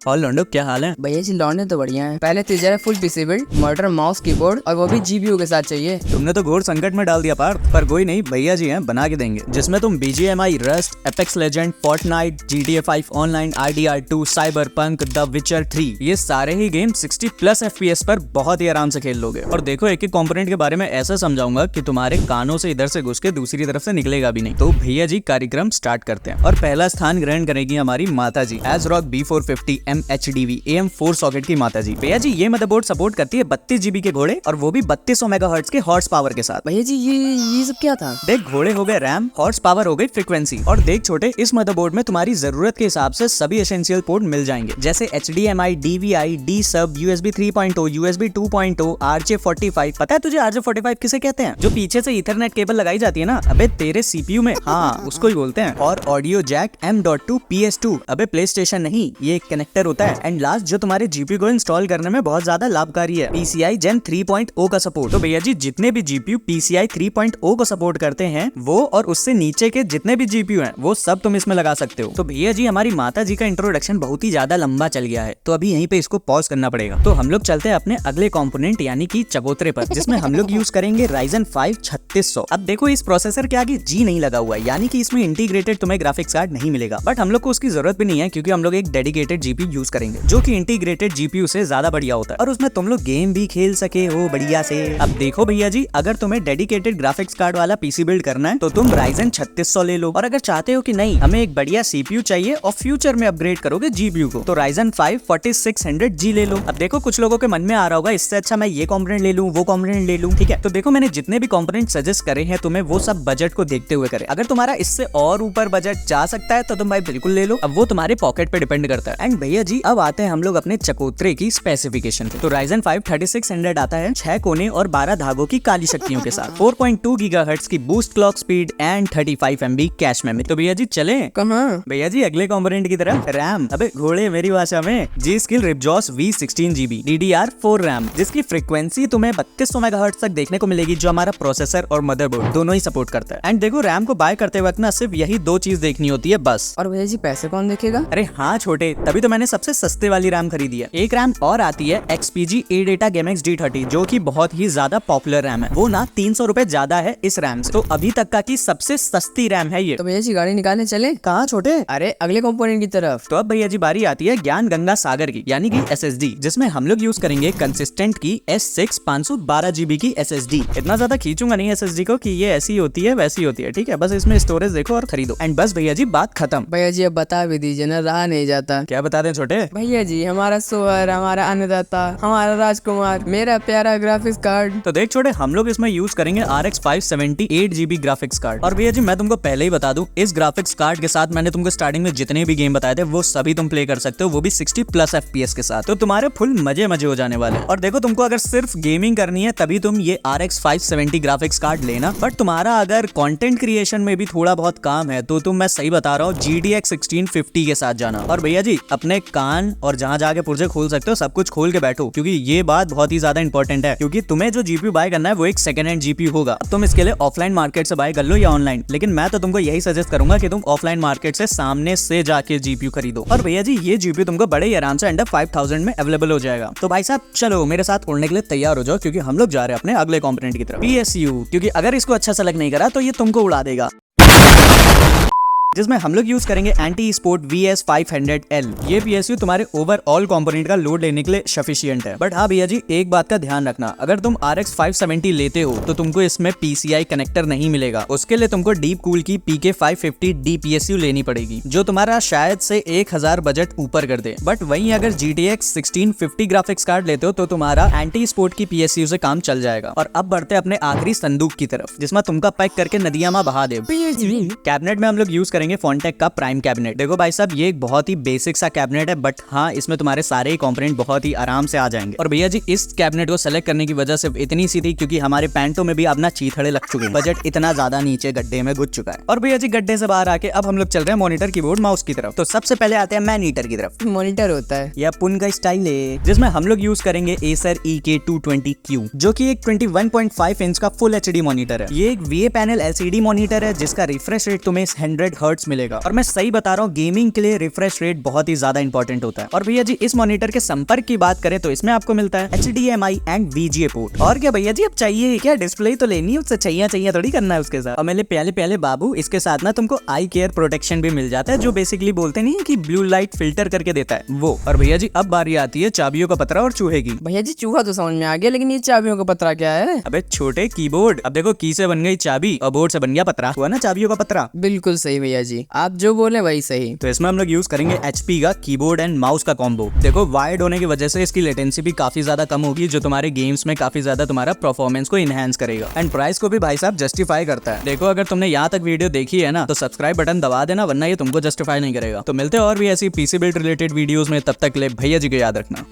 और लौंडो क्या हाल है? भैया जी लौंडे तो बढ़िया है। पहले तो जरा full PC build, modern mouse keyboard और वो भी जीपीयू के साथ चाहिए। तुमने तो घोर संकट में डाल दिया पार्थ, पर कोई नहीं, भैया जी हैं, बना के देंगे। जिसमें तुम BGMI, Rust, Apex Legend, Fortnite, GTA 5 online, RDR2, Cyberpunk, the Witcher 3 ये सारे ही गेम 60+ FPS पर बहुत ही आराम से खेल लोगे। और देखो एक एक कंपोनेंट के बारे में ऐसा समझाऊंगा कि तुम्हारे कानों से इधर से घुस के दूसरी तरफ से निकलेगा भी नहीं। तो भैया जी कार्यक्रम स्टार्ट करते हैं। और पहला स्थान ग्रहण करेगी हमारी माता जी, ASRock B450M HDV AM4 socket की माता जी। भैया जी ये मदरबोर्ड सपोर्ट करती है 32 GB के घोड़े और वो भी 3200 मेगाहर्ट्ज के हॉर्स पावर के साथ। भैया जी ये सब क्या था? देख घोड़े हो गए रैम, हॉर्स पावर हो गई फ्रीक्वेंसी। और देख छोटे, इस मदरबोर्ड में तुम्हारी जरूरत के हिसाब से सभी एसेंशियल पोर्ट मिल जाएंगे, जैसे HDMI, DVI, D-Sub, USB 3.0, USB 2.0, RJ45। पता है तुझे RJ45 किसे कहते हैं? जो पीछे से ईथरनेट केबल लगाई जाती है ना, अबे तेरे CPU में, हाँ उसको ही बोलते हैं। और ऑडियो जैक M.2 PS2, अबे प्ले स्टेशन नहीं, ये एक कनेक्टर होता है। एंड लास्ट जो तुम्हारे GPU को इंस्टॉल करने में बहुत ज्यादा लाभकारी है, PCI Gen 3.0 का सपोर्ट। तो भैया जी जितने भी GPU PCI 3.0 को सपोर्ट करते हैं वो और उससे नीचे के जितने भी GPU हैं वो सब तुम इसमें लगा सकते हो। तो भैया जी हमारी माता जी का इंट्रोडक्शन बहुत ही ज्यादा लंबा चल गया है, तो अभी यहीं पे इसको पॉज करना पड़ेगा। तो हम लोग चलते हैं अपने अगले कंपोनेंट यानी कि चबूतरे पर, जिसमें हम लोग यूज करेंगे Ryzen 5 3600। अब देखो इस प्रोसेसर के आगे G नहीं लगा हुआ है, यानी कि इसमें इंटीग्रेटेड तुम्हें ग्राफिक्स कार्ड नहीं मिलेगा। बट हम लोग को उसकी जरूरत भी नहीं है, क्योंकि हम लोग एक डेडिकेटेड GPU यूज करेंगे जो कि इंटीग्रेटेड GPU से ज्यादा बढ़िया होता है और उसमें तुम लोग गेम भी खेल सके हो बढ़िया से। अब देखो भैया जी, अगर तुम्हें डेडिकेटेड ग्राफिक्स कार्ड वाला PC बिल्ड करना है तो तुम Ryzen 3600 ले लो। और अगर चाहते हो कि नहीं हमें एक बढ़िया CPU चाहिए और फ्यूचर में अपग्रेड करोगे GPU को, तो Ryzen 5 4600G ले लो। अब देखो कुछ लोगों के मन में आ रहा होगा इससे अच्छा मैं ये कंपोनेंट ले लूं, वो कंपोनेंट ले लूं, ठीक है। तो देखो मैंने जितने भी कंपोनेंट सजेस्ट करे हैं तुम्हें वो सब बजट को देखते हुए करे। अगर तुम्हारा इससे और ऊपर बजट जा सकता है तो तुम भाई बिल्कुल ले लो, अब वो तुम्हारे पॉकेट पे डिपेंड करता है। एंड भैया जी अब आते हैं हम लोग अपने चकोतरे की स्पेसिफिकेशन पे। तो Ryzen 5 3600 आता है 6 कोने और 12 धागों की काली शक्तियों के साथ, 4.2 GHz की boost clock speed and 35 MB cache memory. तो भैया जी चले कहाँ? भैया जी अगले कंपोनेंट की तरफ। रैम, अबे घोड़े मेरी भाषा में, G-Skill Ripjaws V16GB DDR4 RAM, जिसकी फ्रीक्वेंसी तुम्हें 3200 मेगाहर्ट्ज तक देखने को मिलेगी, जो हमारा प्रोसेसर और मदरबोर्ड दोनों ही सपोर्ट करता है। एंड देखो रैम को बाय करते वक्त ना सिर्फ यही दो चीज देखनी होती है बस। और भैया जी पैसे कौन देखेगा? अरे हाँ छोटे, तभी तो मैंने सबसे सस्ते वाली रैम खरीदी है। एक रैम और आती है XPG ADATA GameX D30, जो कि बहुत ही ज्यादा पॉपुलर रैम है। वो ना 300 रुपए ज्यादा है इस रैम से, तो अभी तक का की सबसे सस्ती रैम है ये। तो भैया जी गाड़ी निकालने चले? कहाँ छोटे? अरे अगले कंपोनेंट की तरफ। तो अब भैया जी बारी आती है ज्ञान गंगा सागर की, यानी कि SSD, जिसमें हम लोग यूज करेंगे कंसिस्टेंट की S6 512 GB की SSD। इतना ज्यादा खींचूंगा नहीं SSD को कि ये ऐसी होती है वैसी होती है, ठीक है। बस इसमें स्टोरेज देखो और खरीदो। एंड बस भैया जी बात खत्म। भैया जी अब बता भी दीजिए ना, रहा नहीं जाता। क्या बता दें छोटे? भैया जी हमारा सोहर, हमारा अन्नदाता, हमारा राजकुमार, मेरा प्यारा ग्राफिक्स कार्ड। तो देख छोटे, हम लोग इसमें यूज करेंगे RX 570 8GB ग्राफिक्स कार्ड। और भैया जी मैं तुमको पहले ही बता दूं, इस ग्राफिक्स कार्ड के साथ मैंने तुमको स्टार्टिंग में जितने भी गेम बताए थे वो सभी तुम प्ले कर सकते हो, वो भी 60+ FPS के साथ। तो तुम्हारे फुल मजे हो जाने वाले। और देखो तुमको अगर सिर्फ गेमिंग करनी है तभी तुम ये RX 570 ग्राफिक्स कार्ड लेना, बट तुम्हारा अगर कंटेंट क्रिएशन में भी थोड़ा बहुत काम है तो तुम, मैं सही बता रहा हूँ, GTX 1650 के साथ जाना। और भैया जी अपने कान और जहाँ जाके पुर्जे खोल सकते हो सब कुछ खोल के बैठो, क्योंकि ये बात बहुत ही ज्यादा इंपॉर्टेंट है। क्योंकि तुम्हें जो GPU बाय करना है वो एक सेकंड हैंड GPU होगा। तुम इसके लिए ऑफलाइन मार्केट से बाय कर लो या ऑनलाइन, लेकिन मैं तो तुमको यही सजेस्ट करूंगा कि तुम ऑफलाइन मार्केट से सामने से जाके GPU खरीदो। और भैया जी ये GPU तुमको बड़े ही आराम से अंडर 5000 में अवेलेबल हो जाएगा। तो भाई साहब चलो मेरे साथ उड़ने के लिए तैयार हो जाओ, क्योंकि हम लोग जा रहे हैं अपने अगले कंपोनेंट की तरफ, PSU। क्योंकि अगर इसको अच्छा सेलेक्ट नहीं करा तो ये तुमको उड़ा देगा, जिसमें हम लोग यूज करेंगे Anti-Sport VS500L। ये PSU तुम्हारे ओवरऑल कंपोनेंट का लोड लेने के लिए सफिशिएंट है। बट हाँ भैया जी एक बात का ध्यान रखना, अगर तुम RX 570 लेते हो तो तुमको इसमें PCI कनेक्टर नहीं मिलेगा। उसके लिए तुमको डीप कूल की PK550D PSU लेनी पड़ेगी, जो तुम्हारा शायद से 1000 बजट ऊपर कर दे। बट वहीं अगर GTX 1650 ग्राफिक्स कार्ड लेते हो तो तुम्हारा Anti-Sport की PSU से काम चल जाएगा। और अब बढ़ते अपने आखिरी संदूक की तरफ, जिसमें तुमका पैक करके नदियां में बहा दे। कैबिनेट में हम लोग यूज करेंगे फोनटेक का प्राइम कैबिनेट। देखो भाई साहब ये एक बहुत ही बेसिक सा कैबिनेट है, बट हाँ इसमें तुम्हारे सारे ही कंपोनेंट बहुत ही आराम से आ जाएंगे। और भैया जी इस कैबिनेट को सेलेक्ट करने की वजह सिर्फ इतनी सी थी क्योंकि हमारे पैंटों में भी अब ना चीथड़े लग चुके हैं, बजट इतना ज्यादा नीचे गड्ढे में घुस चुका है। और भैया जी गड्ढे से बाहर आके अब हम लोग चल रहे हैं मॉनिटर, कीबोर्ड, माउस की तरफ। तो सबसे पहले आते हैं मैनीटर की तरफ। मॉनिटर होता है या पुन का स्टाइल है, जिसमें हम लोग यूज करेंगे Acer EK220Q, जो कि एक 21.5 इंच का फुल HD मॉनिटर है। ये एक VA पैनल LCD मॉनिटर है जिसका रिफ्रेश रेट तुम्हें 100 हर्ट्ज मिलेगा। और मैं सही बता रहा हूँ, गेमिंग के लिए रिफ्रेश रेट बहुत ही ज्यादा इंपॉर्टेंट होता है। और भैया जी इस मॉनिटर के संपर्क की बात करें तो इसमें आपको मिलता है HDMI एंड VGA पोर्ट। और क्या भैया जी, अब चाहिए क्या, डिस्प्ले तो लेनी है, उससे चाहिए थोड़ी करना है उसके साथ। और मेरे प्याले बाबू, इसके साथ ना तुमको आई केयर प्रोटेक्शन भी मिल जाता है, जो बेसिकली बोलते नहीं है कि ब्लू लाइट फिल्टर करके देता है वो। और भैया जी अब बारी आती है चाबियों का पतरा और चूहे की। भैया जी चूहा तो समझ में आ गया, लेकिन ये चाबियों का पतरा क्या है? अबे छोटे कीबोर्ड, अब देखो की से बन गई चाबी और बोर्ड से बन गया पतरा, हुआ ना चाबियों का पतरा। बिल्कुल सही भैया जी, आप जो बोले वही सही। तो इसमें हम लोग यूज करेंगे HP का कीबोर्ड एंड माउस का कॉम्बो। देखो वायर्ड होने की वजह से इसकी लेटेंसी भी काफी ज्यादा कम होगी, जो तुम्हारे गेम्स में काफी ज्यादा तुम्हारा परफॉर्मेंस को इनहेंस करेगा एंड प्राइस को भी भाई साहब जस्टिफाई करता है। देखो अगर तुमने यहाँ तक वीडियो देखी है ना, तो सब्सक्राइब बटन दबा देना, वरना ये तुमको जस्टिफाई नहीं करेगा। तो मिलते हैं और भी ऐसी PC बिल्ड रिलेटेड वीडियोस में, तब तक ले भैया जी को याद रखना।